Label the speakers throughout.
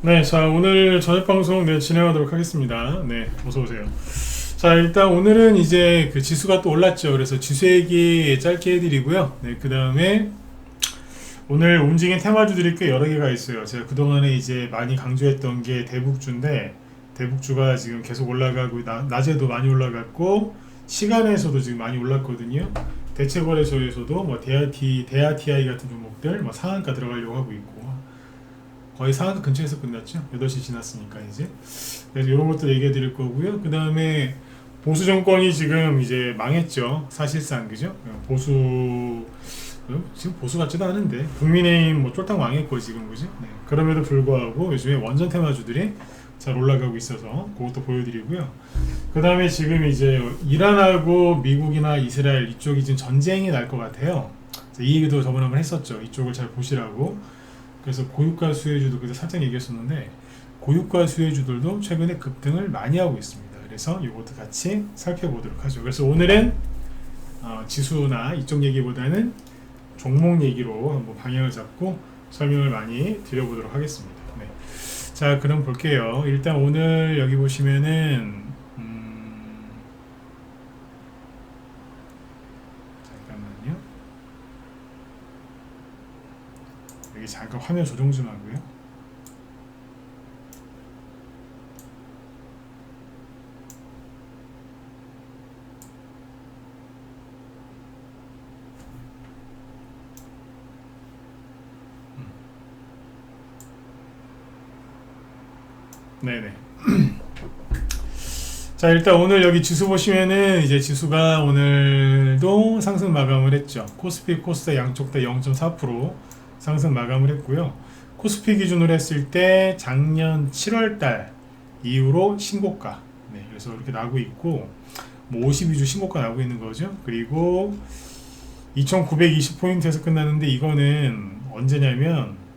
Speaker 1: 네, 자, 오늘 저녁 방송 진행하도록 하겠습니다. 네, 어서 오세요. 자, 일단 오늘은 이제 그 지수가 또 올랐죠. 그래서 지수 얘기 짧게 해드리고요. 네, 그 다음에 오늘 움직인 테마주들이 꽤 여러 개가 있어요. 제가 그동안에 이제 많이 강조했던 게 대북주인데, 대북주가 지금 계속 올라가고, 낮에도 많이 올라갔고, 시간에서도 지금 많이 올랐거든요. 대체거래소에서도 뭐 대아TI 같은 종목들 뭐 상한가 들어가려고 하고 있고, 거의 상한가 근처에서 끝났죠. 8시 지났으니까 이제. 그래서 이런 것도 얘기해 드릴 거고요. 그 다음에 보수 정권이 지금 이제 망했죠. 사실상 그죠? 지금 보수 같지도 않은데 국민의힘 뭐 쫄딱 망했고 지금 그죠? 네. 그럼에도 불구하고 요즘에 원전 테마주들이 잘 올라가고 있어서 그것도 보여드리고요. 그 다음에 지금 이제 이란하고 미국이나 이스라엘 이쪽이 지금 전쟁이 날 것 같아요. 이 얘기도 저번에 한번 했었죠. 이쪽을 잘 보시라고. 그래서 고유가 수혜주도 그때 살짝 얘기했었는데 고유가 수혜주들도 최근에 급등을 많이 하고 있습니다. 그래서 이것도 같이 살펴보도록 하죠. 그래서 오늘은 지수나 이쪽 얘기보다는 종목 얘기로 한번 방향을 잡고 설명을 많이 드려보도록 하겠습니다. 네. 자, 그럼 볼게요. 일단 오늘 여기 보시면은 잠깐만요. 여기 잠깐 화면 조정 좀 하고요. 네네. 자, 일단 오늘 여기 지수 보시면은 이제 지수가 오늘도 상승 마감을 했죠. 코스피, 코스닥 양쪽 다 0.4% 상승 마감을 했고요. 코스피 기준으로 했을 때 작년 7월 달 이후로 신고가. 네, 그래서 이렇게 나고 있고 뭐 52주 신고가 나고 있는 거죠. 그리고 2920포인트에서 끝났는데 이거는 언제냐면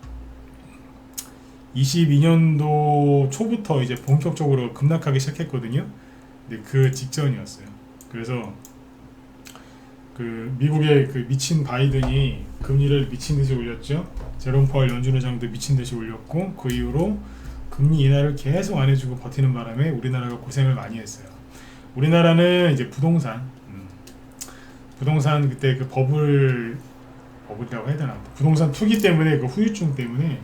Speaker 1: 22년도 초부터 이제 본격적으로 급락하기 시작했거든요. 근데 그 직전이었어요. 그래서 그 미국의 그 미친 바이든이 금리를 미친 듯이 올렸죠. 제롬 파월 연준 의장도 미친 듯이 올렸고 그 이후로 금리 인하를 계속 안 해주고 버티는 바람에 우리나라가 고생을 많이 했어요. 우리나라는 이제 부동산 그때 그 버블이라고 해야 되나? 부동산 투기 때문에 그 후유증 때문에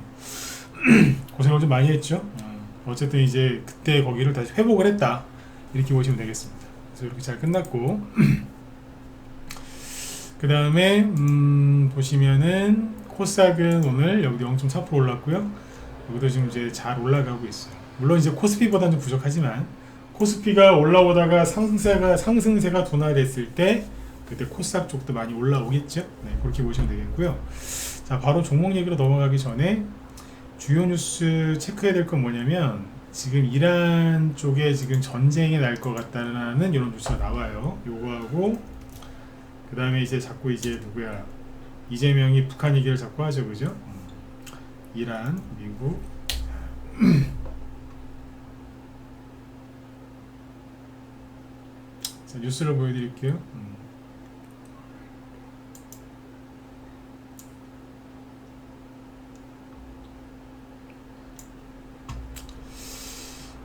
Speaker 1: 고생을 좀 많이 했죠. 어쨌든 이제 그때 거기를 다시 회복을 했다 이렇게 보시면 되겠습니다. 그래서 이렇게 잘 끝났고 그 다음에 보시면은 코스닥은 오늘 여기도 0.4% 올랐고요. 여기도 지금 이제 잘 올라가고 있어요. 물론 이제 코스피보다는 좀 부족하지만 코스피가 올라오다가 상승세가 둔화됐을 때 그때 코스닥 쪽도 많이 올라오겠죠. 네, 그렇게 보시면 되겠고요. 자, 바로 종목 얘기로 넘어가기 전에 주요 뉴스 체크해야 될 건 뭐냐면 지금 이란 쪽에 지금 전쟁이 날 것 같다는 이런 뉴스가 나와요. 요거하고 그 다음에 이제 자꾸 이제 누구야 이재명이 북한 얘기를 자꾸 하죠, 그죠? 이란, 미국. 자, 뉴스를 보여드릴게요.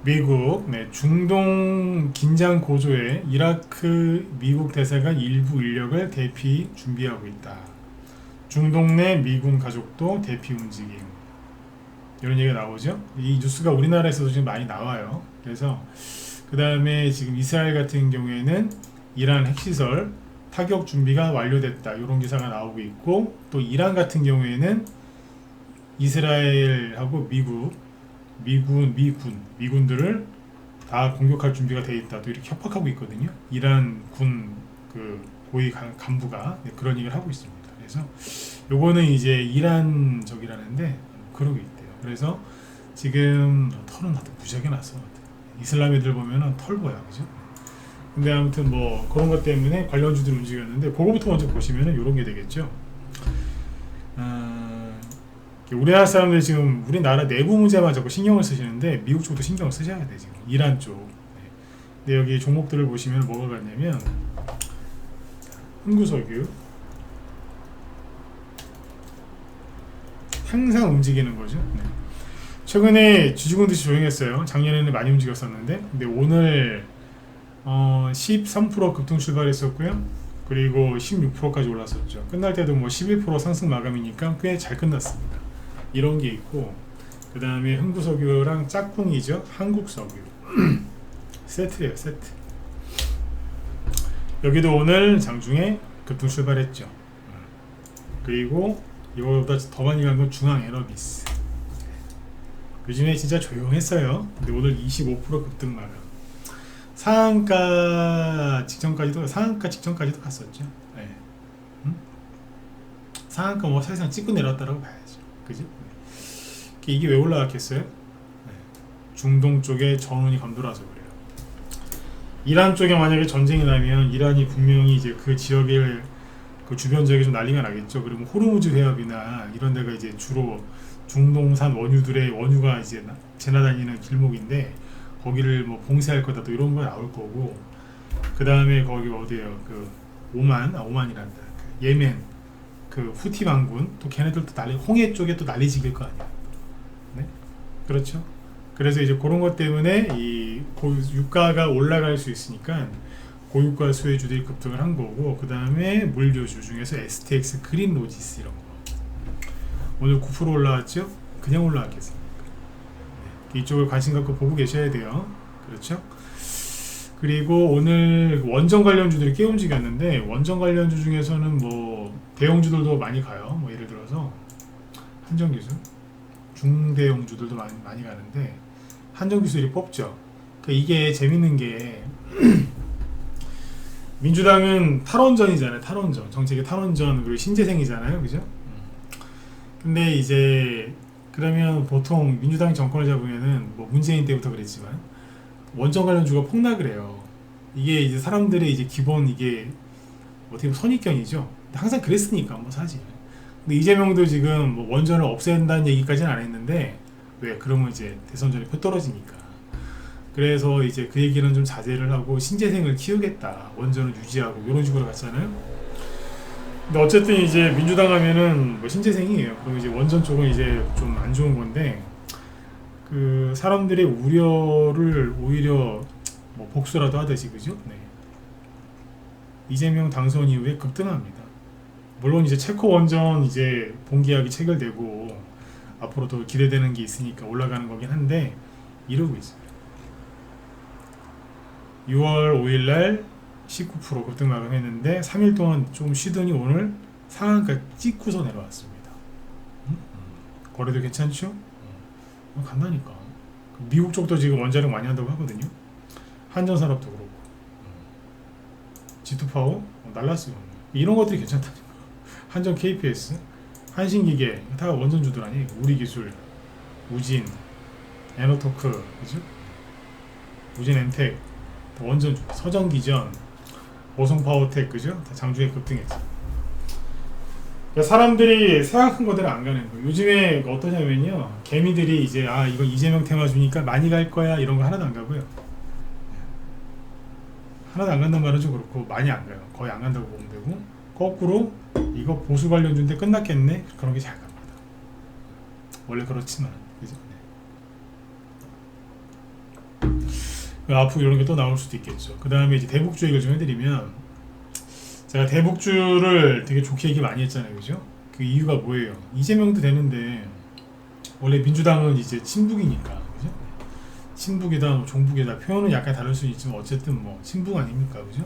Speaker 1: 미국, 네, 중동 긴장 고조에 이라크 미국 대사관 일부 인력을 대피 준비하고 있다. 중동 내 미군 가족도 대피 움직임. 이런 얘기가 나오죠. 이 뉴스가 우리나라에서도 지금 많이 나와요. 그래서 그 다음에 지금 이스라엘 같은 경우에는 이란 핵시설 타격 준비가 완료됐다. 이런 기사가 나오고 있고 또 이란 같은 경우에는 이스라엘하고 미군들을 다 공격할 준비가 돼 있다. 또 이렇게 협박하고 있거든요. 이란 군 그 고위 간부가 그런 얘기를 하고 있습니다. 그래서 요거는 이제 이란 적이라는데 그러고 있대요. 그래서 지금 털은 하여튼 무지하게 났어. 이슬람 애들 보면은 털보야, 그죠? 근데 아무튼 뭐 그런 것 때문에 관련주들 움직였는데 그거부터 먼저 보시면은 요런 게 되겠죠. 우리나라 사람들이 지금 우리나라 내부 문제만 자꾸 신경을 쓰시는데 미국 쪽도 신경을 쓰셔야 돼 지금 이란 쪽. 네. 근데 여기 종목들을 보시면 뭐가 같냐면 흥구석유 항상 움직이는 거죠. 네. 최근에 쥐죽은 듯이 조용했어요. 작년에는 많이 움직였었는데, 근데 오늘 13% 급등 출발했었고요. 그리고 16%까지 올랐었죠. 끝날 때도 뭐 11% 상승 마감이니까 꽤 잘 끝났습니다. 이런 게 있고, 그 다음에 흥구석유랑 짝꿍이죠. 한국석유 세트예요, 세트. 여기도 오늘 장중에 급등 출발했죠. 그리고 이거보다 더 많이 간 건 중앙에너비스. 요즘에 진짜 조용했어요. 근데 오늘 25% 급등 마감. 상한가 직전까지도 갔었죠. 네. 상한가 뭐 사실상 찍고 내렸다라고 봐야죠. 그지? 이게 왜 올라갔겠어요? 네. 중동 쪽에 전운이 감돌아서 그래요. 이란 쪽에 만약에 전쟁이 나면 이란이 분명히 이제 그 지역을 그 주변 지역에 좀 난리가 나겠죠. 그러면 호르무즈 해협이나 이런 데가 이제 주로 중동산 원유들의 원유가 이제 지나다니는 길목인데 거기를 뭐 봉쇄할 거다 또 이런 거 나올 거고, 그 다음에 거기 어디에요? 그 오만이란다. 그 예멘 그 후티 반군 또 걔네들도 난리, 홍해 쪽에 또 난리 지길 거 아니야. 네? 그렇죠. 그래서 이제 그런 것 때문에 이 유가가 올라갈 수 있으니까 고유가 수혜주들이 급등을 한 거고, 그 다음에 물류주 중에서 STX 그린 로지스 이런 거 오늘 9% 올라왔죠? 그냥 올라왔겠습니까? 네. 이쪽을 관심 갖고 보고 계셔야 돼요. 그렇죠? 그리고 오늘 원전 관련주들이 꽤 움직였는데, 원전 관련주 중에서는 뭐 대형주들도 많이 가요. 뭐 예를 들어서 한전기술, 중대형주들도 많이 가는데 한전기술이 뽑죠. 그러니까 이게 재밌는 게 민주당은 탈원전이잖아요. 탈원전 정책이 탈원전 그리고 신재생이잖아요. 그죠? 근데 이제 그러면 보통 민주당이 정권을 잡으면은 뭐 문재인 때부터 그랬지만 원전 관련주가 폭락을 해요. 이게 이제 사람들의 이제 기본 이게 어떻게 보면 선입견이죠. 항상 그랬으니까 뭐 사실. 근데 이재명도 지금 뭐 원전을 없앤다는 얘기까지는 안 했는데, 왜? 그러면 이제 대선 전에 표 떨어지니까. 그래서 이제 그 얘기는 좀 자제를 하고 신재생을 키우겠다, 원전을 유지하고 이런 식으로 갔잖아요. 근데 어쨌든 이제 민주당 하면은 뭐 신재생이에요. 그럼 이제 원전 쪽은 이제 좀 안 좋은 건데, 그 사람들의 우려를 오히려 뭐 복수라도 하듯이, 그죠? 네. 이재명 당선 이후에 급등합니다. 물론 이제 체코 원전 이제 본계약이 체결되고 앞으로 더 기대되는 게 있으니까 올라가는 거긴 한데 이러고 있어요. 6월 5일날 19% 급등 마감했는데 3일 동안 좀 쉬더니 오늘 상한가 찍고서 내려왔습니다. 거래도 괜찮죠? 간다니까. 미국 쪽도 지금 원자력 많이 한다고 하거든요. 한전산업도 그렇고 G2파워 날랐어요. 이런 것들이 괜찮다니까. 한전 KPS, 한신기계 다 원전주들 아니에요. 우리기술, 우진, 에너토크, 그죠? 우진 엔텍 다 원전주. 서정기전, 보성파워텍, 그죠? 다 장중에 급등했죠. 그러니까 사람들이 생각한 거대로 안 가는 거예요. 요즘에 어떠냐면요, 개미들이 이제 이거 이재명 테마 주니까 많이 갈 거야 이런 거 하나도 안 가고요. 하나도 안 간다는 말은 좀 그렇고 많이 안 가요. 거의 안 간다고 보면 되고, 거꾸로 이거 보수 관련주인데 끝났겠네? 그런 게 잘 갑니다. 원래 그렇지만, 그죠? 네. 앞으로 이런 게 또 나올 수도 있겠죠. 그 다음에 이제 대북주 얘기를 좀 해드리면, 제가 대북주를 되게 좋게 얘기 많이 했잖아요, 그죠? 그 이유가 뭐예요? 이재명도 되는데 원래 민주당은 이제 친북이니까, 그죠? 친북이다, 뭐 종북이다, 표현은 약간 다를 수 있지만 어쨌든 뭐 친북 아닙니까, 그죠?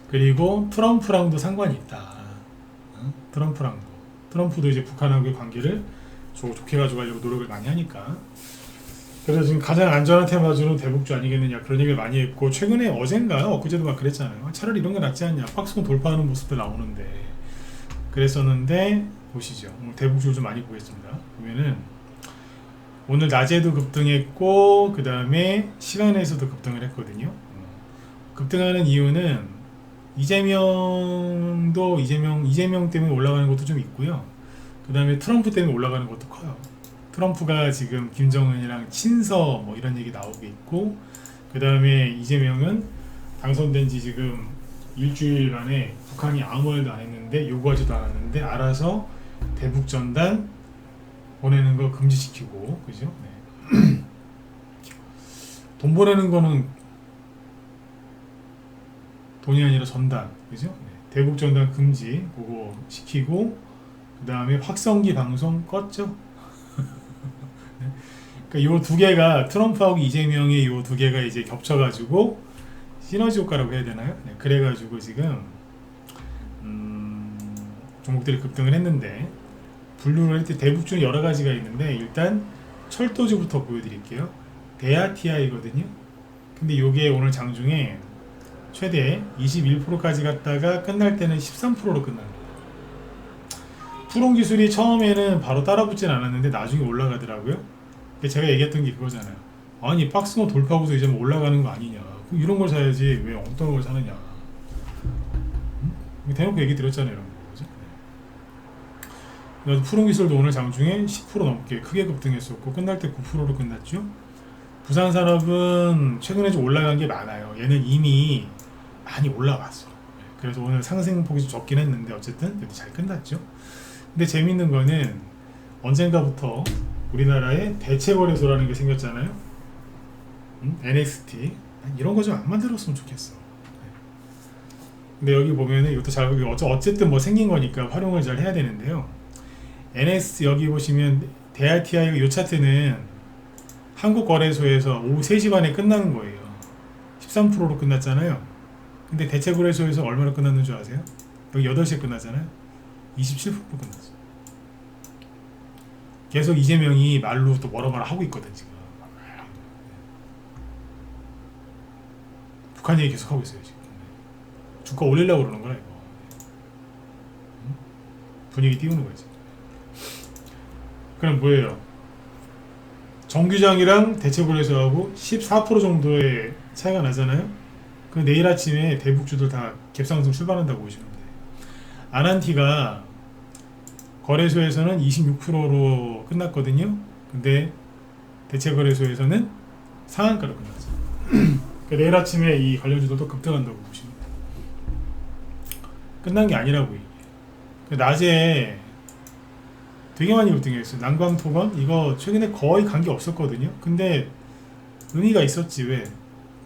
Speaker 1: 그리고 트럼프랑도 상관이 있다. 트럼프도 이제 북한하고의 관계를 좋게 가져가려고 노력을 많이 하니까. 그래서 지금 가장 안전한 테마주는 대북주 아니겠느냐 그런 얘기를 많이 했고, 최근에 어젠가 엊그제도 막 그랬잖아요. 차라리 이런 게 낫지 않냐, 박스권 돌파하는 모습도 나오는데 그랬었는데, 보시죠. 대북주를 좀 많이 보겠습니다. 보면은 오늘 낮에도 급등했고 그 다음에 시간에서도 급등을 했거든요. 급등하는 이유는 이재명 때문에 올라가는 것도 좀 있고요. 그 다음에 트럼프 때문에 올라가는 것도 커요. 트럼프가 지금 김정은이랑 친서 뭐 이런 얘기 나오고 있고, 그 다음에 이재명은 당선된 지 지금 일주일 만에 북한이 아무 말도 안 했는데, 요구하지도 않았는데 알아서 대북전단 보내는 거 금지시키고, 그죠? 네. 돈 보내는 거는 돈이 아니라 전단, 그죠? 네. 대북 전단 금지 그거 시키고, 그 다음에 확성기 방송 껐죠. 네. 그러니까 요 두 개가 트럼프하고 이재명의 요 두 개가 이제 겹쳐가지고 시너지 효과라고 해야 되나요? 네. 그래가지고 지금 종목들이 급등을 했는데, 분류를 할 때 대북주는 여러 가지가 있는데 일단 철도주부터 보여드릴게요. 대하TI거든요. 근데 요게 오늘 장중에 최대 21%까지 갔다가 끝날 때는 13%로 끝납니다. 푸른 기술이 처음에는 바로 따라붙진 않았는데 나중에 올라가더라고요. 제가 얘기했던 게 그거잖아요. 아니 박스권 돌파하고서 이제 뭐 올라가는 거 아니냐. 그럼 이런 걸 사야지 왜 엉뚱한 걸 사느냐. 대놓고 얘기 드렸잖아요. 그죠? 네. 푸른 기술도 오늘 장중에 10% 넘게 크게 급등했었고 끝날 때 9%로 끝났죠. 부산산업은 최근에 좀 올라간 게 많아요. 얘는 이미 많이 올라왔어. 그래서 오늘 상승폭이 좀 적긴 했는데 어쨌든 그래도 잘 끝났죠. 근데 재밌는 거는 언젠가부터 우리나라에 대체거래소라는 게 생겼잖아요. NXT 이런 거 좀 안 만들었으면 좋겠어. 근데 여기 보면은 이것도 잘 어쨌든 뭐 생긴 거니까 활용을 잘 해야 되는데요. NS 여기 보시면 대RTI 이 차트는 한국거래소에서 오후 3시 반에 끝나는 거예요. 13%로 끝났잖아요. 근데 대체거래소에서 얼마나 끝났는 줄 아세요? 여기 8시에 끝났잖아요. 27%로 끝났어. 계속 이재명이 말로 또 뭐라 하고 있거든 지금. 북한 얘기 계속 하고 있어요 지금. 주가 올리려고 그러는 거야 이거. 분위기 띄우는 거지. 그럼 뭐예요? 정규장이랑 대체거래소하고 14% 정도의 차이가 나잖아요. 그 내일 아침에 대북주들 다 갭상승 출발한다고 보시면 돼요. 아난티가 거래소에서는 26%로 끝났거든요. 근데 대체거래소에서는 상한가로 끝났죠. 그러니까 내일 아침에 이 관련주들도 급등한다고 보시면 돼요. 끝난 게 아니라고 이게. 낮에 되게 많이 급등했어요. 난광토건 이거 최근에 거의 관계 없었거든요. 근데 의미가 있었지. 왜?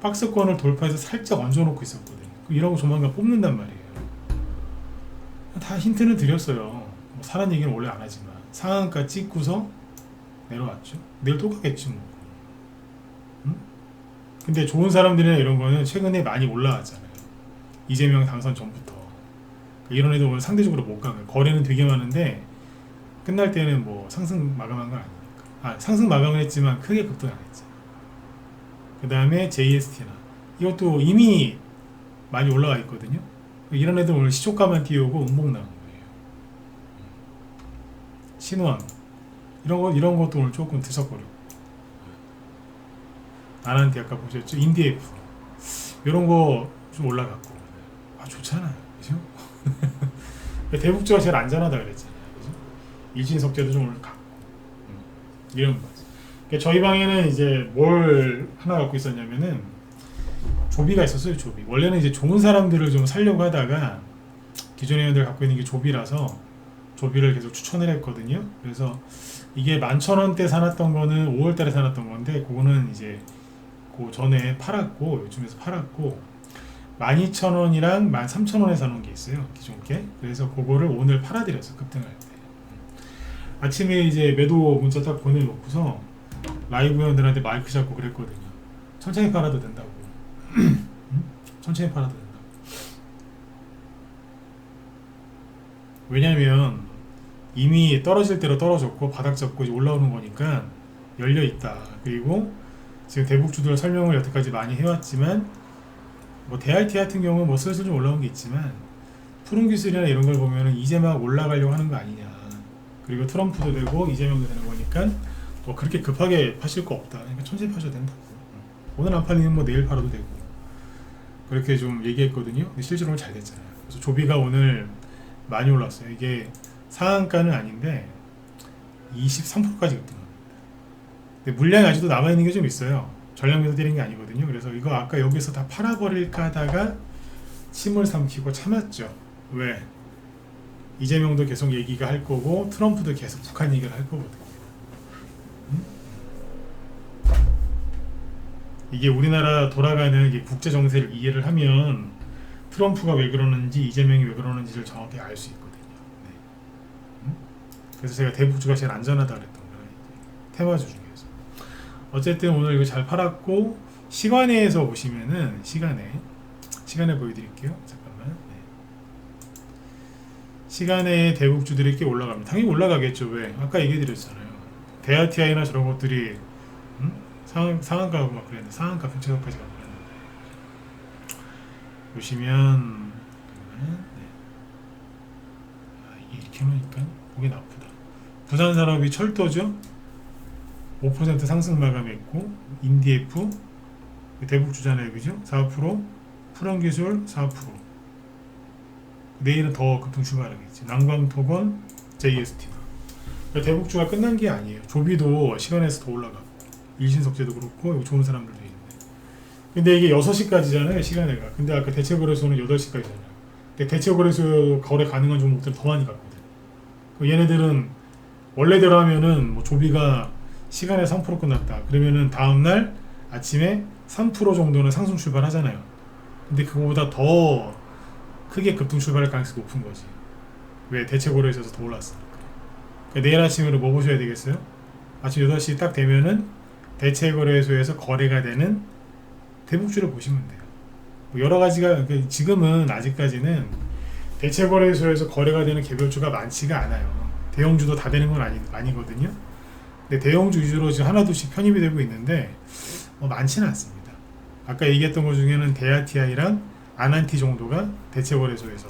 Speaker 1: 박스권을 돌파해서 살짝 얹어놓고 있었거든요. 이러고 조만간 뽑는단 말이에요. 다 힌트는 드렸어요. 뭐 사람 얘기는 원래 안 하지만 상한가 찍고서 내려왔죠. 내일 또 가겠지 뭐. 응? 근데 좋은 사람들이나 이런 거는 최근에 많이 올라왔잖아요. 이재명 당선 전부터. 이런 애들 오늘 상대적으로 못 가요. 거래는 되게 많은데 끝날 때는 뭐 상승 마감한 건 아니니까. 상승 마감을 했지만 크게 급등 안 했죠. 그 다음에 JST나 이것도 이미 많이 올라가 있거든요. 이런 애들 오늘 시초가만 띄우고 음봉 나온 거예요. 신호항 이런 것도 오늘 조금 드석거려. 아난티 아까 보셨죠? 인디에프 이런 거 좀 올라갔고 좋잖아요, 그죠? 대북주가 제일 안전하다 그랬잖아요, 그죠? 일진석재도 좀 오늘 갔고 이런 거지. 그러니까 저희 방에는 이제 뭘 하나 갖고 있었냐면은 조비가 있었어요. 조비. 원래는 이제 좋은 사람들을 좀 살려고 하다가 기존 회원들 갖고 있는 게 조비라서 조비를 계속 추천을 했거든요. 그래서 이게 11,000원대 사놨던 거는 5월달에 사놨던 건데 그거는 이제 그 전에 팔았고 요즘에서 팔았고 12,000원이랑 13,000원에 사놓은 게 있어요. 기존 게. 그래서 그거를 오늘 팔아드렸어. 급등할 때. 아침에 이제 매도 문자 딱 보내놓고서 라이브 회원들한테 마이크 잡고 그랬거든요. 천천히 팔아도 된다고. 천천히 팔아도 된다고. 왜냐면 이미 떨어질 대로 떨어졌고 바닥 잡고 이제 올라오는 거니까 열려있다. 그리고 지금 대북주들 설명을 여태까지 많이 해왔지만 뭐 대RT 같은 경우는 뭐 슬슬 좀 올라온 게 있지만 푸른 기술이나 이런 걸 보면은 이제 막 올라가려고 하는 거 아니냐. 그리고 트럼프도 되고 이재명도 되는 거니까 뭐 그렇게 급하게 파실 거 없다. 그러니까 천천히 파셔도 된다고. 오늘 안 팔리면 뭐 내일 팔아도 되고 그렇게 좀 얘기했거든요. 근데 실제로 잘 됐잖아요. 그래서 조비가 오늘 많이 올랐어요. 이게 상한가는 아닌데 23%까지 급등합니다. 근데 물량이 아직도 남아있는 게 좀 있어요. 전량 매도 때린 게 아니거든요. 그래서 이거 아까 여기서 다 팔아버릴까 하다가 침을 삼키고 참았죠. 왜? 이재명도 계속 얘기가 할 거고 트럼프도 계속 북한 얘기를 할 거거든요. 이게 우리나라 돌아가는 이게 국제 정세를 이해를 하면 트럼프가 왜 그러는지 이재명이 왜 그러는지를 정확히 알 수 있거든요. 네. 그래서 제가 대북주가 제일 안전하다 그랬던 거예요. 테마주 중에서. 어쨌든 오늘 이거 잘 팔았고 시간에서 보시면은 시간에 보여드릴게요. 잠깐만. 네. 시간에 대북주들이 꽤 올라갑니다. 당연히 올라가겠죠. 왜? 아까 얘기해드렸잖아요. 대아티아이나 저런 것들이 상한가고 막 그랬는데 상한가 근처까지 가고 그랬는데 보시면 네. 이게 이렇게 놓으니까 보기 나쁘다. 부산산업이 철도죠. 5% 상승 마감했고 인디에프 대북주잖아요, 그죠? 4%, 푸른기술 4%. 내일은 더 급등 출발하겠지. 난광토건, JST가. 그러니까 대북주가 끝난 게 아니에요. 조비도 시간에서 더 올라가고 일신석재도 그렇고 좋은 사람들도 있는데. 근데 이게 6시까지잖아요, 시간에가. 근데 아까 대체거래소는 8시까지잖아요. 근데 대체거래소 거래 가능한 종목들은 더 많이 갔거든. 얘네들은 원래대로 하면은 뭐 조비가 시간에 3% 끝났다. 그러면은 다음날 아침에 3% 정도는 상승 출발하잖아요. 근데 그거보다 더 크게 급등 출발할 가능성이 높은 거지. 왜? 대체거래소에서 더 올랐으니까. 그러니까 내일 아침으로 뭐 보셔야 되겠어요? 아침 8시 딱 되면은 대체거래소에서 거래가 되는 대북주를 보시면 돼요. 뭐 여러 가지가 지금은 아직까지는 대체거래소에서 거래가 되는 개별주가 많지가 않아요. 대형주도 다 되는 건 아니거든요. 근데 대형주 위주로 지금 하나둘씩 편입이 되고 있는데 많지는 않습니다. 아까 얘기했던 것 중에는 대아티아이랑 아난티 정도가 대체거래소에서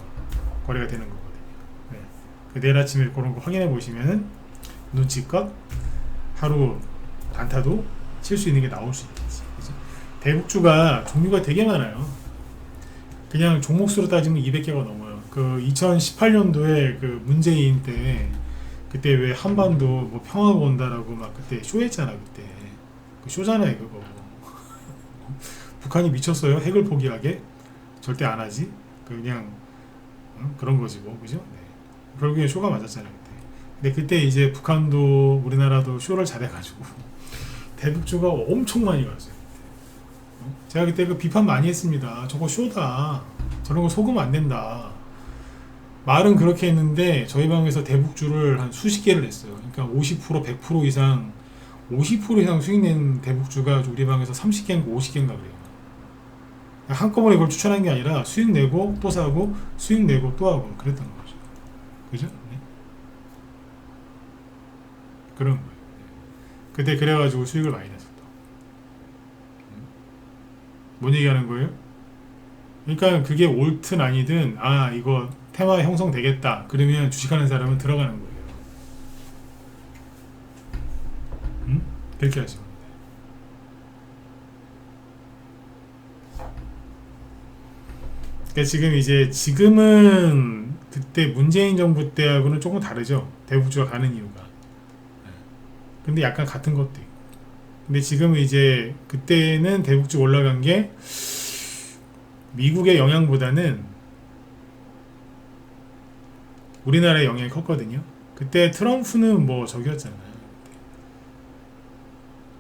Speaker 1: 거래가 되는 거거든요. 네. 내일 아침에 그런 거 확인해 보시면은 눈치껏 하루 단타도 칠 수 있는 게 나올 수 있겠지. 그치? 대북주가 종류가 되게 많아요. 그냥 종목수로 따지면 200개가 넘어요. 그 2018년도에 그 문재인 때 그때 왜 한반도 뭐 평화가 온다라고 막 그때 쇼했잖아. 그때 그 쇼잖아요 그거. 북한이 미쳤어요. 핵을 포기하게 절대 안 하지. 그냥 그런 거지 뭐, 그죠? 네. 결국에 쇼가 맞았잖아요 그때. 근데 그때 이제 북한도 우리나라도 쇼를 잘해가지고 대북주가 엄청 많이 갔어요. 제가 그때 그 비판 많이 했습니다. 저거 쇼다. 저런 거 속으면 안 된다. 말은 그렇게 했는데 저희 방에서 대북주를 한 수십 개를 했어요. 그러니까 50%, 100% 이상 50% 이상 수익 낸 대북주가 우리 방에서 30개인가 50개인가 그래요. 한꺼번에 이걸 추천한 게 아니라 수익 내고 또 사고 수익 내고 또 하고 그랬던 거죠. 그죠? 네. 그런 거예요. 그때 그래가지고 수익을 많이 냈었다. 뭔 얘기하는 거예요? 그러니까 그게 옳든 아니든 이거 테마 형성되겠다 그러면 주식하는 사람은 들어가는 거예요. 그렇게 하시면 돼요. 그러니까 지금은 그때 문재인 정부 때하고는 조금 다르죠. 대북주가 가는 이유가. 근데 약간 같은 것도 있고. 근데 지금은 이제 그때는 대북주 올라간 게 미국의 영향보다는 우리나라의 영향이 컸거든요. 그때 트럼프는 뭐 저기였잖아요.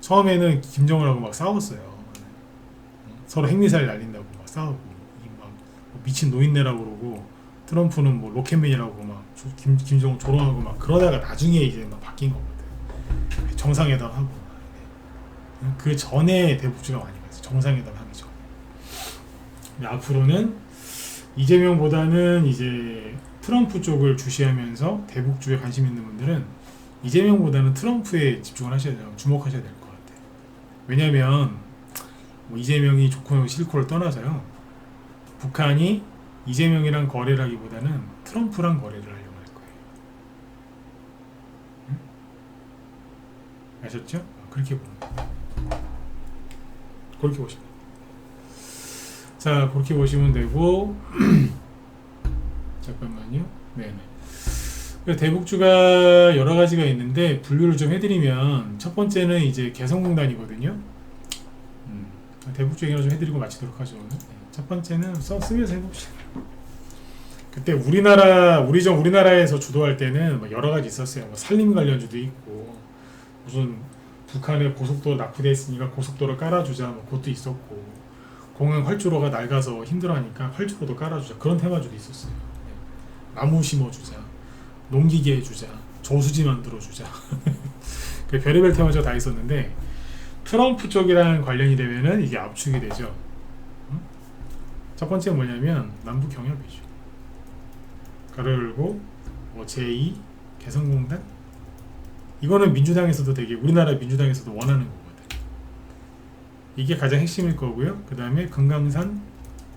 Speaker 1: 처음에는 김정은하고 막 싸웠어요. 서로 핵미사일 날린다고 막 싸우고 막 미친 노인네라고 그러고 트럼프는 뭐 로켓맨이라고 막 김정은 조롱하고 막 그러다가 나중에 이제 막 바뀐 거거든. 정상회담 하고 그 전에 대북주가 많이 갔어요. 정상회담 하기 전에. 앞으로는 이재명보다는 이제 트럼프 쪽을 주시하면서 대북주에 관심 있는 분들은 이재명보다는 트럼프에 집중을 하셔야 돼요. 주목하셔야 될 것 같아요. 왜냐면 뭐 이재명이 좋고 싫고를 떠나서요. 북한이 이재명이랑 거래를 하기보다는 트럼프랑 거래를 하려고 할 거예요. 응? 아셨죠? 그렇게 보는 거예요. 그렇게 보시면 돼요. 자, 그렇게 보시면 되고 잠깐만요. 네네. 대북주가 여러 가지가 있는데 분류를 좀 해드리면 첫 번째는 이제 개성공단이거든요. 대북주 얘기를 좀 해드리고 마치도록 하죠. 네. 첫 번째는 쓰면서 해봅시다. 그때 우리나라에서 주도할 때는 뭐 여러 가지 있었어요. 뭐 산림 관련주도 있고 무슨 북한에 고속도로 낙후돼 있으니까 고속도로 깔아주자 뭐 그것도 있었고 공항 활주로가 낡아서 힘들어하니까 활주로도 깔아주자 그런 테마주도 있었어요. 나무 심어주자, 농기계 해주자, 저수지 만들어주자 그 별의별 테마주가 다 있었는데 트럼프 쪽이랑 관련이 되면은 이게 압축이 되죠. 첫 번째 뭐냐면 남북 경협이죠. 가로 열고 뭐 제2 개성공단 이거는 민주당에서도 되게 우리나라 민주당에서도 원하는 거거든. 이게 가장 핵심일 거고요. 그 다음에 금강산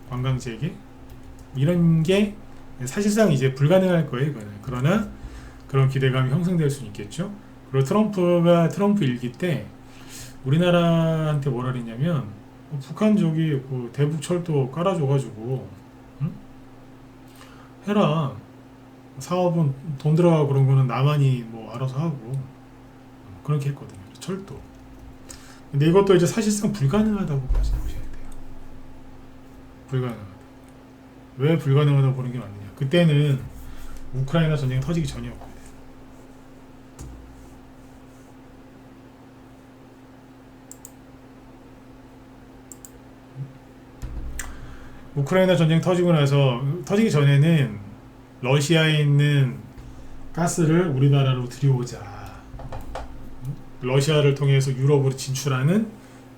Speaker 1: 관광 재개 이런 게 사실상 이제 불가능할 거예요. 이거는. 그러나 그런 기대감이 형성될 수는 있겠죠. 그리고 트럼프 일기 때 우리나라한테 뭐라 그랬냐면 북한 저기 그 대북철도 깔아줘가지고 응? 해라. 사업은 돈 들어가고 그런 거는 나만이 뭐 알아서 하고 그렇게 했거든요. 철도. 근데 이것도 이제 사실상 불가능하다고 보셔야 돼요. 불가능하다. 왜 불가능하다고 보는 게 맞느냐? 그때는 우크라이나 전쟁이 터지기 전이었거든요. 우크라이나 전쟁 터지기 전에는 러시아에 있는 가스를 우리나라로 들여오자. 러시아를 통해서 유럽으로 진출하는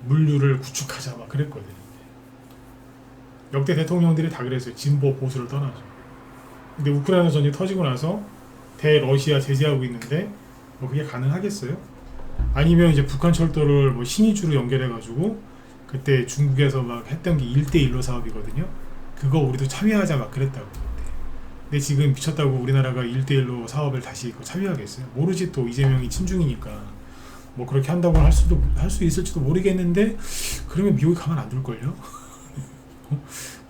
Speaker 1: 물류를 구축하자 막 그랬거든요. 역대 대통령들이 다 그랬어요. 진보 보수를 떠나죠. 근데 우크라이나 전쟁 터지고 나서 대러시아 제재하고 있는데 뭐 그게 가능하겠어요? 아니면 이제 북한 철도를 뭐 신의주로 연결해가지고 그때 중국에서 막 했던 게 1대1로 사업이거든요. 그거 우리도 참여하자 막 그랬다고. 근데 지금 미쳤다고 우리나라가 1대1로 사업을 다시 참여하겠어요? 모르지. 또 이재명이 친중이니까 뭐 그렇게 한다고 할 수 있을지도 모르겠는데 그러면 미국이 가만 안 둘걸요?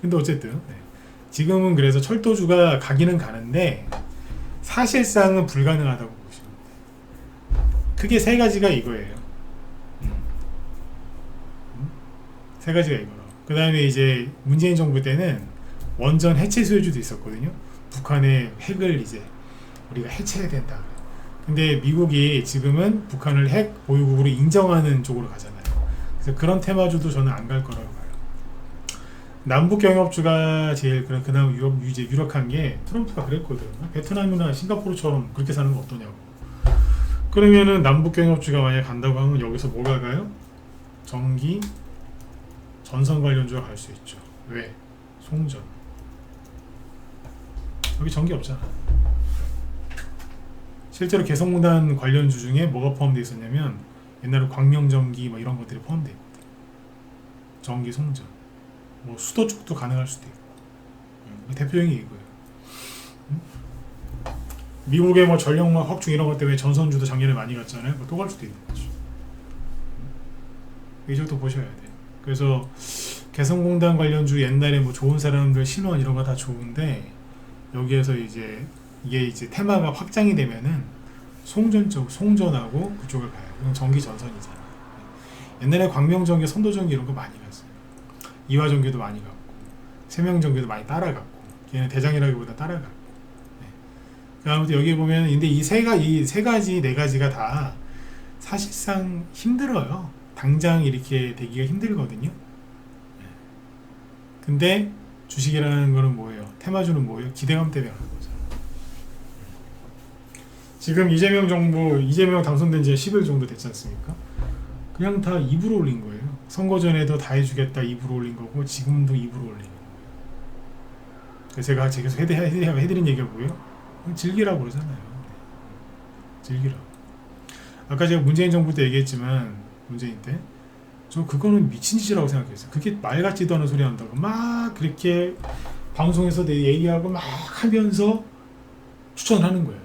Speaker 1: 근데 어쨌든 네. 지금은 그래서 철도주가 가기는 가는데 사실상은 불가능하다고 보시면 돼요. 크게 세 가지가 이거예요. 세 가지가 이거로. 그 다음에 이제 문재인 정부 때는 원전 해체 소유주도 있었거든요. 북한의 핵을 이제 우리가 해체해야 된다. 근데 미국이 지금은 북한을 핵 보유국으로 인정하는 쪽으로 가잖아요. 그래서 그런 테마주도 저는 안 갈 거라고 봐요. 남북 경협주가 제일 그나마 유력한 게 트럼프가 그랬거든. 베트남이나 싱가포르처럼 그렇게 사는 거 어떠냐고. 그러면은 남북 경협주가 만약 간다고 하면 여기서 뭐가 가요? 전기, 전선 관련주가 갈 수 있죠. 왜? 송전. 여기 전기 없잖아. 실제로 개성공단 관련주 중에 뭐가 포함되어 있었냐면 옛날에 광명전기 뭐 이런 것들이 포함되어 있거든. 전기, 송전. 뭐 수도 쪽도 가능할 수도 있고. 대표적인 게 이거예요. 미국의 뭐 전력망 확충 이런 것 때문에 전선주도 작년에 많이 갔잖아요. 또 갈 수도 있는 거죠. 이쪽도 보셔야 돼요. 그래서 개성공단 관련주 옛날에 뭐 좋은 사람들 신원 이런 거 다 좋은데 여기에서 이제 이게 이제 테마가 확장이 되면은 송전하고 그쪽을 가요. 그건 전기 전선이잖아. 옛날에 광명전기, 선도전기 이런 거 많이 갔어요. 이화전기도 많이 갔고 세명전기도 많이 따라갔고 걔는 대장이라기보다 따라갔고. 네. 아무튼 여기 보면 근데 이 세 가지 네 가지가 다 사실상 힘들어요. 당장 이렇게 되기가 힘들거든요. 네. 근데 주식이라는 거는 뭐예요? 테마주는 뭐예요? 기대감 때문에 하는 거잖아. 지금 이재명 당선된 지 10일 정도 됐지 않습니까? 그냥 다 입으로 올린 거예요. 선거 전에도 다 해주겠다 입으로 올린 거고 지금도 입으로 올리는 거예요. 그래서 제가 계속 해드린 얘기가 뭐예요? 즐기라고 그러잖아요. 즐기라고. 아까 제가 문재인 정부 때 얘기했지만 문재인 때 저 그거는 미친 짓이라고 생각했어요. 그게 말 같지도 않은 소리 한다고 막 그렇게 방송에서 내 얘기하고 막 하면서 추천하는 거예요.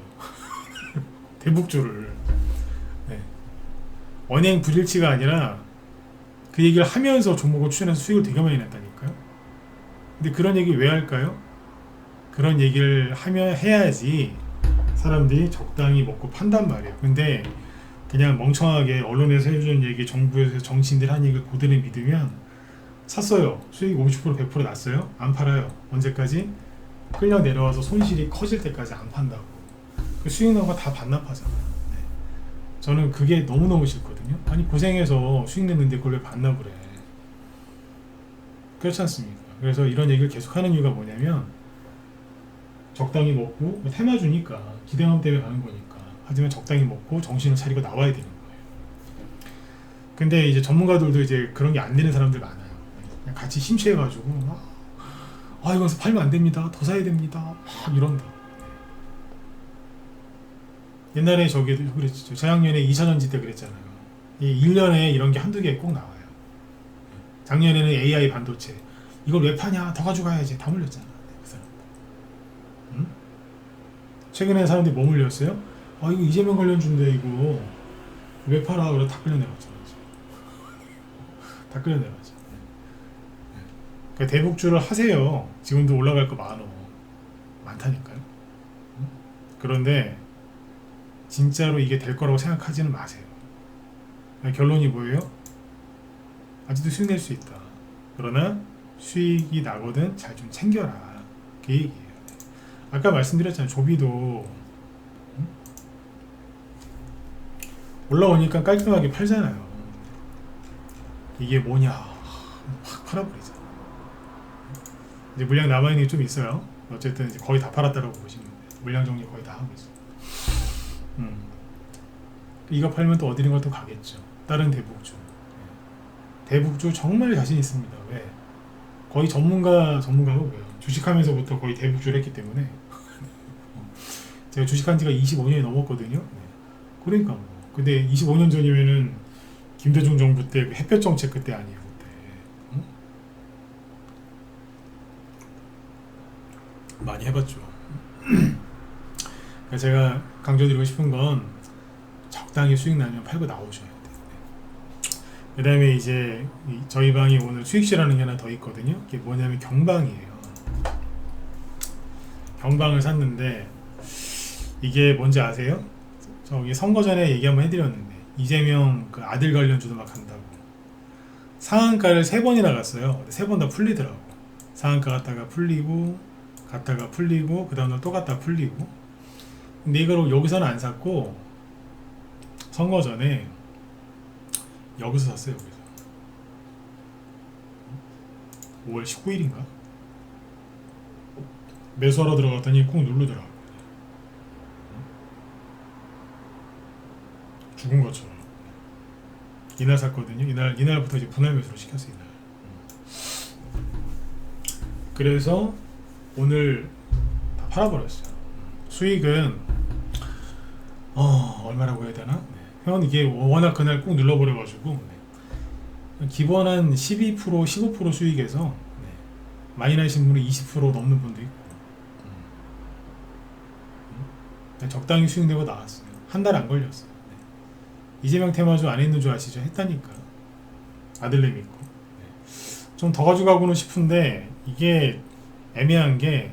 Speaker 1: 대북주를. 네. 언행 불일치가 아니라 그 얘기를 하면서 종목을 추천해서 수익을 되게 많이 냈다니까요. 근데 그런 얘기 왜 할까요? 그런 얘기를 해야지 사람들이 적당히 먹고 판단 말이에요. 근데 그냥 멍청하게 언론에서 해주는 얘기, 정부에서 정치인들 한 얘기를 그대로 믿으면 샀어요. 수익이 50% 100% 났어요? 안 팔아요. 언제까지? 끌려 내려와서 손실이 커질 때까지 안 판다고. 그 수익 나온 거 다 반납하잖아요. 네. 저는 그게 너무너무 싫거든요. 아니 고생해서 수익 냈는데 그걸 왜 반납을 해. 그렇지 않습니까? 그래서 이런 얘기를 계속 하는 이유가 뭐냐면 적당히 먹고 테마주니까 기대감 때문에 가는 거니까 하지만 적당히 먹고 정신을 차리고 나와야 되는 거예요. 근데 이제 전문가들도 이제 그런 게 안 되는 사람들 많아요. 그냥 같이 심취해가지고 이거 팔면 안 됩니다. 더 사야 됩니다. 막 이런다. 옛날에 저기도 그랬죠. 재작년에 2차전지 때 그랬잖아요. 이 1년에 이런 게 한두 개 꼭 나와요. 작년에는 AI 반도체. 이걸 왜 파냐? 더 가져가야지. 다 물렸잖아. 그 사람. 응? 최근에 사람들이 뭐 물렸어요? 이거 이재명 관련주인데 이거 왜 팔아? 그래 다 끌려내갔잖아. 다 끌려내가죠. 그러니까 대북주를 하세요. 지금도 올라갈 거 많다니까요. 응? 그런데 진짜로 이게 될 거라고 생각하지는 마세요. 결론이 뭐예요? 아직도 수익 낼 수 있다. 그러나 수익이 나거든 잘 좀 챙겨라. 그 얘기예요. 아까 말씀드렸잖아요. 조비도 올라오니까 깔끔하게 팔잖아요. 이게 뭐냐 확 팔아버리잖아. 이제 물량 남아있는 게 좀 있어요. 어쨌든 이제 거의 다 팔았다라고 보시면 돼요. 물량 정리 거의 다 하고 있어요. 이거 팔면 또 어디는 것도 가겠죠. 다른 대북주. 대북주 정말 자신 있습니다. 왜? 거의 전문가고 왜요? 주식하면서부터 거의 대북주를 했기 때문에 제가 주식한 지가 25년이 넘었거든요. 그러니까 뭐. 근데 25년 전이면은 김대중 정부 때 그 햇볕 정책 그때 아니에요. 그때. 응? 많이 해봤죠. 제가 강조드리고 싶은 건 적당히 수익 나면 팔고 나오셔야 돼요. 그 다음에 이제 저희 방에 오늘 수익시라는 게 하나 더 있거든요. 이게 뭐냐면 경방이에요. 경방을 샀는데 이게 뭔지 아세요? 저기 선거 전에 얘기 한번 해드렸는데 이재명 그 아들 관련주도 막 한다고 상한가를 3번이나 갔어요. 3번 다 풀리더라고. 상한가 갔다가 풀리고 그 다음날 또 갔다가 풀리고. 근데 이걸 여기서는 안 샀고 선거 전에 여기서 샀어요. 여기서 5월 19일인가 매수하러 들어갔더니 꾹 누르더라고. 죽은 것처럼. 이날 샀거든요. 이날부터 이제 분할 매수를 시켰어요. 이날. 그래서 오늘 다 팔아버렸어요. 수익은 얼마라고 해야 되나? 형 이게 워낙 그날 꾹 눌러버려가지고 기본 한 12% 15% 수익에서 많이 나신 분이 20% 넘는 분도 있고 적당히 수익 내고 나왔어요. 한 달 안 걸렸어요. 이재명 테마주 안 했는 줄 아시죠? 했다니까. 아들내 믿고. 좀 더 가져가고는 싶은데 이게 애매한 게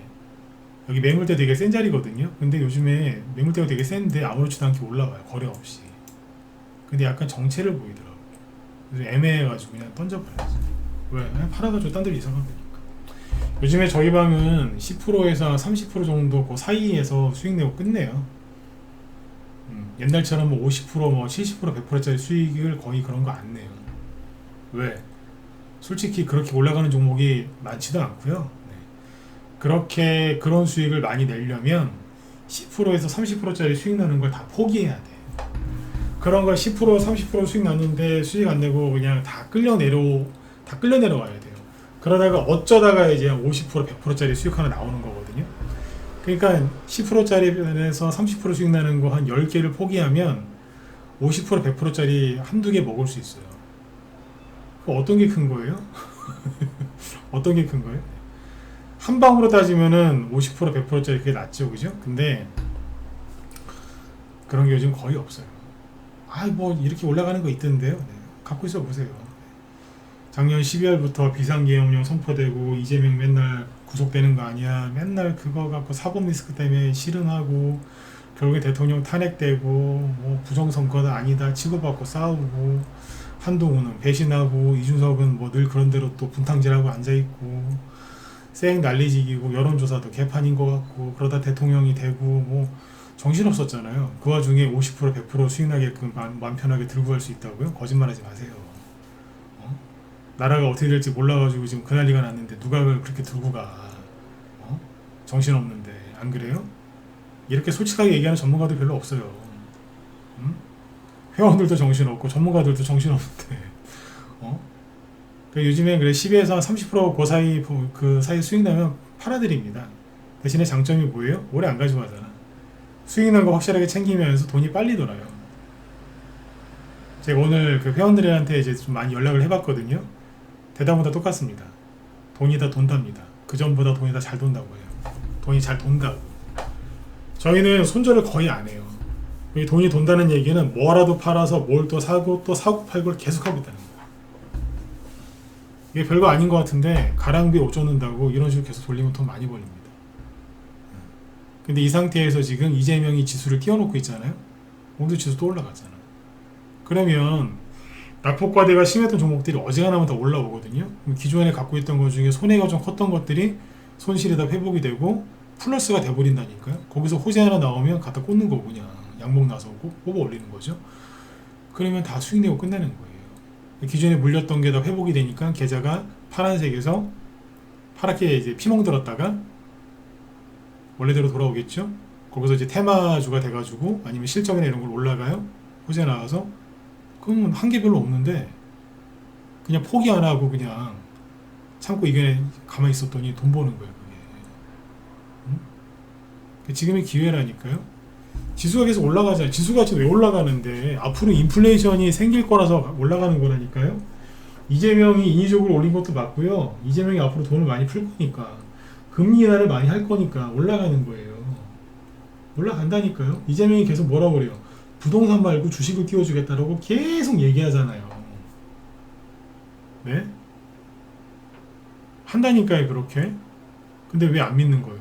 Speaker 1: 여기 매물대 되게 센 자리거든요. 근데 요즘에 매물대가 되게 센데 아무렇지도 않게 올라와요. 거래 없이. 근데 약간 정체를 보이더라고요. 그래서 애매해가지고 그냥 던져버렸어요. 왜? 그냥 팔아가지고 딴 데로 이사가면 되니까. 요즘에 저희 방은 10%에서 30% 정도 그 사이에서 수익 내고 끝내요. 옛날처럼 뭐 50%, 뭐 70%, 100%짜리 수익을 거의 그런 거 안 내요. 왜? 솔직히 그렇게 올라가는 종목이 많지도 않고요. 그렇게 그런 수익을 많이 내려면 10%에서 30%짜리 수익 나는 걸 다 포기해야 돼. 그런 걸 10%, 30% 수익 났는데 수익 안 내고 그냥 다 끌려 내려와야 돼요. 그러다가 어쩌다가 이제 50%, 100%짜리 수익 하나 나오는 거거든요. 그러니까 10%짜리에서 30% 수익 나는 거 한 10개를 포기하면 50%, 100%짜리 한두 개 먹을 수 있어요. 어떤 게 큰 거예요? 어떤 게 큰 거예요? 한 방으로 따지면은 50%, 100%짜리 그게 낫죠, 그죠? 근데 그런 게 요즘 거의 없어요. 뭐 이렇게 올라가는 거 있던데요. 갖고 있어 보세요. 작년 12월부터 비상계엄령 선포되고 이재명 맨날 구속되는 거 아니야. 맨날 그거 갖고 사법 리스크 때문에 실흥하고 결국에 대통령 탄핵되고 뭐 부정선거다 아니다 치고받고 싸우고 한동훈은 배신하고 이준석은 뭐 늘 그런 대로 또 분탕질하고 앉아있고 쌩 난리지기고 여론조사도 개판인 것 같고 그러다 대통령이 되고 뭐 정신없었잖아요. 그 와중에 50% 100% 수익 나게끔 마음 편하게 들고 갈 수 있다고요? 거짓말하지 마세요. 어? 나라가 어떻게 될지 몰라가지고 지금 그 난리가 났는데 누가 그걸 그렇게 들고 가? 어? 정신없는데 안 그래요? 이렇게 솔직하게 얘기하는 전문가도 별로 없어요. 음? 회원들도 정신없고 전문가들도 정신없는데 어? 그러니까 요즘에 그래 10에서 30%그 사이 그 사이 수익 나면 팔아드립니다. 대신에 장점이 뭐예요? 오래 안 가져가잖아. 수익 난 거 확실하게 챙기면서 돈이 빨리 돌아요. 제가 오늘 그 회원들한테 이제 좀 많이 연락을 해봤거든요. 대답은 다 똑같습니다. 돈이 다 돈답니다. 그 전보다 돈이 다 잘 돈다고 해요. 돈이 잘 돈다고. 저희는 손절을 거의 안 해요. 이 돈이 돈다는 얘기는 뭐라도 팔아서 뭘 또 사고 팔고를 계속하고 있다는 거예요. 이게 별거 아닌 것 같은데 가랑비에 옷 젖는다고 이런 식으로 계속 돌리면 돈 많이 벌립니다. 근데 이 상태에서 지금 이재명이 지수를 띄워놓고 있잖아요. 오늘 지수 또 올라갔잖아. 그러면 낙폭과대가 심했던 종목들이 어지간하면 다 올라오거든요. 기존에 갖고 있던 것 중에 손해가 좀 컸던 것들이 손실이 다 회복이 되고 플러스가 돼버린다니까요. 거기서 호재 하나 나오면 갖다 꽂는 거고 그냥 양목 나서 뽑아 올리는 거죠. 그러면 다 수익 내고 끝나는 거예요. 기존에 물렸던 게 다 회복이 되니까 계좌가 파란색에서 파랗게 이제 피멍 들었다가 원래대로 돌아오겠죠. 거기서 이제 테마주가 돼가지고 아니면 실적이나 이런 걸 올라가요. 호재 나와서 그러면 한 게 별로 없는데 그냥 포기 안 하고 그냥 참고 이게 가만히 있었더니 돈 버는 거예요. 그게. 응? 지금이 기회라니까요. 지수가 계속 올라가잖아요. 지수가 지금 왜 올라가는데 앞으로 인플레이션이 생길 거라서 올라가는 거라니까요. 이재명이 인위적으로 올린 것도 맞고요. 이재명이 앞으로 돈을 많이 풀 거니까 금리 인하를 많이 할 거니까 올라가는 거예요. 올라간다니까요. 이재명이 계속 뭐라고 그래요. 부동산 말고 주식을 띄워주겠다라고 계속 얘기하잖아요. 네? 한다니까요 그렇게. 근데 왜 안 믿는 거예요?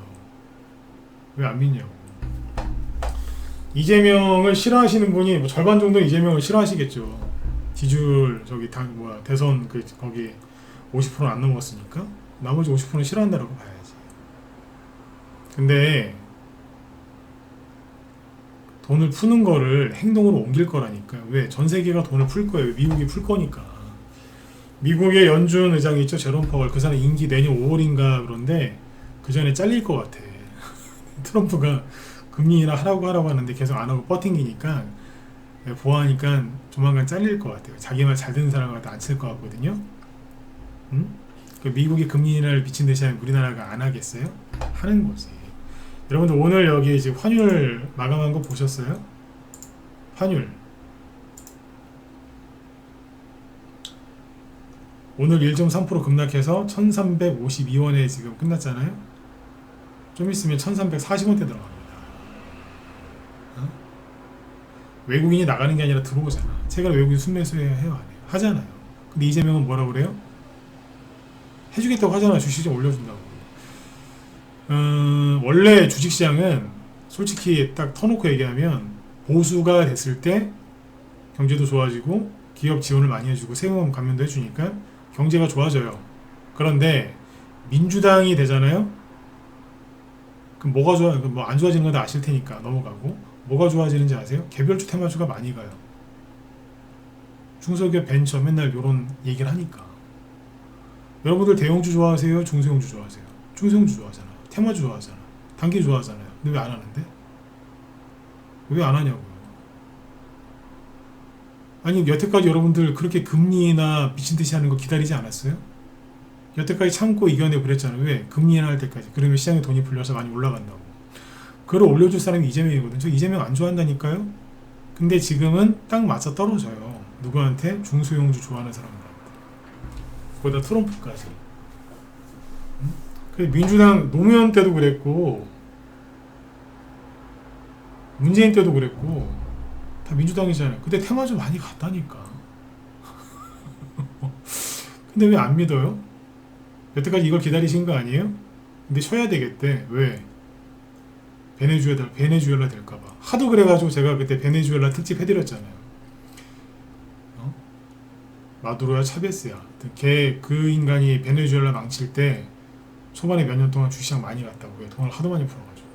Speaker 1: 왜 안 믿냐고. 이재명을 싫어하시는 분이 뭐 절반 정도 이재명을 싫어하시겠죠. 지지율 저기 대선 거기 50%는 안 넘었으니까 나머지 50%는 싫어한다라고 봐야지. 근데 돈을 푸는 거를 행동으로 옮길 거라니까요. 왜? 전 세계가 돈을 풀 거예요. 미국이 풀 거니까. 미국의 연준 의장이 있죠. 제롬 파월. 그 사람 임기 내년 5월인가 그런데 그 전에 잘릴 것 같아. 트럼프가 금리 인하 하라고 하는데 계속 안 하고 버팅기니까 보아하니까 조만간 잘릴 것 같아요. 자기 말 잘 듣는 사람한테 안 칠 것 같거든요. 응? 그 미국이 금리 인하를 미친 듯이 하면 우리나라가 안 하겠어요? 하는 거지. 여러분들 오늘 여기 지금 환율 마감한 거 보셨어요? 환율 오늘 1.3% 급락해서 1352원에 지금 끝났잖아요. 좀 있으면 1340원대 들어갑니다. 어? 외국인이 나가는 게 아니라 들어오잖아. 최근에 외국인 순매수 해요 안 해요? 하잖아요. 근데 이재명은 뭐라 그래요? 해주겠다고 하잖아. 주식 좀 올려준다고. 원래 주식시장은 솔직히 딱 터놓고 얘기하면 보수가 됐을 때 경제도 좋아지고 기업 지원을 많이 해주고 세금 감면도 해주니까 경제가 좋아져요. 그런데 민주당이 되잖아요. 그럼 뭐가 좋아? 뭐 안 좋아지는 건 다 아실 테니까 넘어가고. 뭐가 좋아지는지 아세요? 개별주 테마주가 많이 가요. 중소기업 벤처 맨날 요런 얘기를 하니까. 여러분들 대형주 좋아하세요? 중소형주 좋아하세요? 중소형주 좋아하잖아. 테마주 좋아하잖아. 단기 좋아하잖아요. 근데 왜 안 하는데? 왜 안 하냐고요. 아니 여태까지 여러분들 그렇게 금리나 미친듯이 하는 거 기다리지 않았어요? 여태까지 참고 이겨내고 그랬잖아요. 왜? 금리 인하 할 때까지. 그러면 시장에 돈이 풀려서 많이 올라간다고. 그걸 올려줄 사람이 이재명이거든. 저 이재명 안 좋아한다니까요? 근데 지금은 딱 맞아 떨어져요. 누구한테? 중소형주 좋아하는 사람들한테. 거기다 트럼프까지. 민주당 노무현 때도 그랬고 문재인 때도 그랬고 다 민주당이잖아요. 근데 테마주 많이 갔다니까. 근데 왜 안 믿어요? 여태까지 이걸 기다리신 거 아니에요? 근데 쉬어야 되겠대. 왜? 베네수엘라 될까봐. 하도 그래가지고 제가 그때 베네수엘라 특집 해드렸잖아요. 어? 마두로야 차베스야. 그 인간이 베네수엘라 망칠 때 초반에 몇 년 동안 주시장 많이 갔다고. 왜? 돈을 하도 많이 풀어가지고.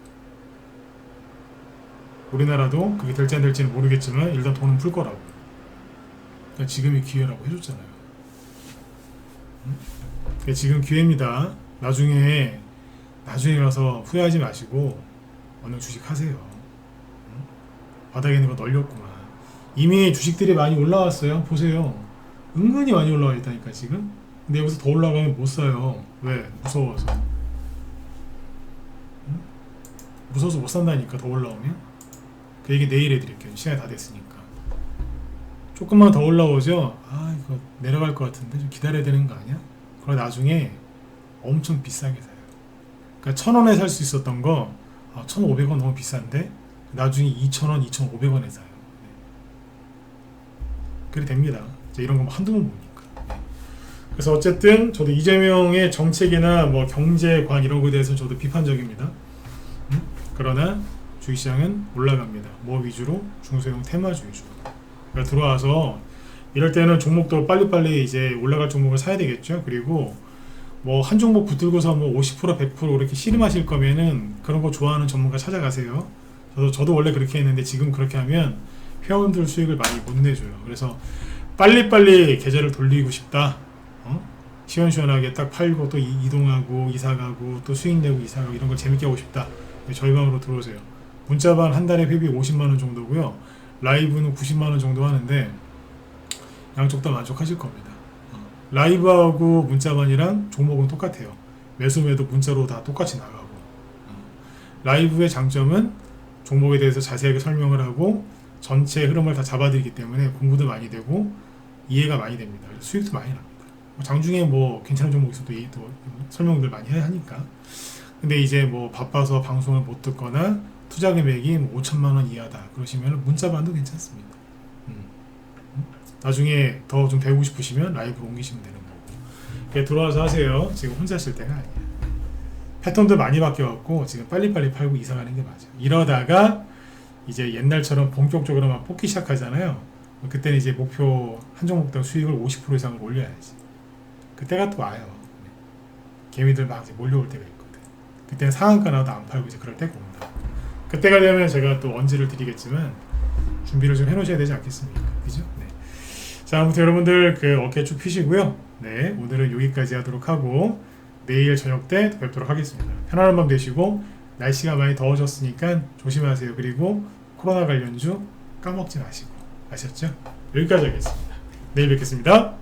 Speaker 1: 우리나라도 그게 될지 안 될지는 모르겠지만 일단 돈은 풀 거라고. 그러니까 지금이 기회라고 해줬잖아요. 그러니까 지금 기회입니다. 나중에 가서 후회하지 마시고 얼른 주식 하세요. 바닥에 있는 거 널렸구만. 이미 주식들이 많이 올라왔어요. 보세요. 은근히 많이 올라와 있다니까 지금. 근데 여기서 더 올라가면 못 사요. 왜? 무서워서. 무서워서 못 산다니까. 더 올라오면. 그 얘기 내일 해드릴게요. 시간이 다 됐으니까. 조금만 더 올라오죠. 아 이거 내려갈 것 같은데 좀 기다려야 되는 거 아니야? 그럼 나중에 엄청 비싸게 사요. 그러니까 1,000원에 살 수 있었던 거 1,500원 너무 비싼데 나중에 2,000원, 2,500원에 사요. 네. 그래 됩니다. 이런 거 한두 번 보니까. 네. 그래서 어쨌든 저도 이재명의 정책이나 뭐 경제관 이런 거에 대해서 저도 비판적입니다. 그러나 주식시장은 올라갑니다. 뭐 위주로? 중소형 테마주 위주로. 그러니까 들어와서 이럴 때는 종목도 빨리빨리 이제 올라갈 종목을 사야 되겠죠. 그리고 뭐 한 종목 붙들고서 뭐 50% 100% 이렇게 씨름하실 거면은 그런 거 좋아하는 전문가 찾아가세요. 저도 원래 그렇게 했는데 지금 그렇게 하면 회원들 수익을 많이 못 내줘요. 그래서 빨리빨리 계좌를 돌리고 싶다. 시원시원하게 딱 팔고 또 이동하고 이사가고 또 수익 내고 이사가고 이런 걸 재밌게 하고 싶다. 저희 방으로 들어오세요. 문자반 한 달에 회비 50만원 정도고요. 라이브는 90만원 정도 하는데 양쪽 다 만족하실 겁니다. 라이브하고 문자반이랑 종목은 똑같아요. 매수매도 문자로 다 똑같이 나가고. 라이브의 장점은 종목에 대해서 자세하게 설명을 하고 전체 흐름을 다 잡아드리기 때문에 공부도 많이 되고 이해가 많이 됩니다. 수익도 많이 납니다. 장중에 뭐 괜찮은 종목 있어도 또 설명들 많이 해야 하니까. 근데 이제 뭐 바빠서 방송을 못 듣거나 투자 금액이 뭐 5천만 원 이하다 그러시면 문자반도 괜찮습니다. 나중에 더 좀 배우고 싶으시면 라이브로 옮기시면 되는 거고. 들어와서 하세요. 지금 혼자 쓸 때가 아니에요. 패턴도 많이 바뀌어갖고 지금 빨리빨리 팔고 이사가는 게 맞아요. 이러다가 이제 옛날처럼 본격적으로 막 뽑기 시작하잖아요. 그때는 이제 목표 한 종목당 수익을 50% 이상을 올려야지. 그때가 또 와요. 개미들 막 이제 몰려올 때가 있거든. 그때는 상한가 나도 안 팔고 이제 그럴 때가 온다. 그때가 되면 제가 또 언지를 드리겠지만 준비를 좀 해놓으셔야 되지 않겠습니까? 그죠? 네. 자, 아무튼 여러분들 어깨 쭉 펴시고요. 네, 오늘은 여기까지 하도록 하고 내일 저녁 때 뵙도록 하겠습니다. 편안한 밤 되시고 날씨가 많이 더워졌으니까 조심하세요. 그리고 코로나 관련주 까먹지 마시고 아셨죠? 여기까지 하겠습니다. 내일 뵙겠습니다.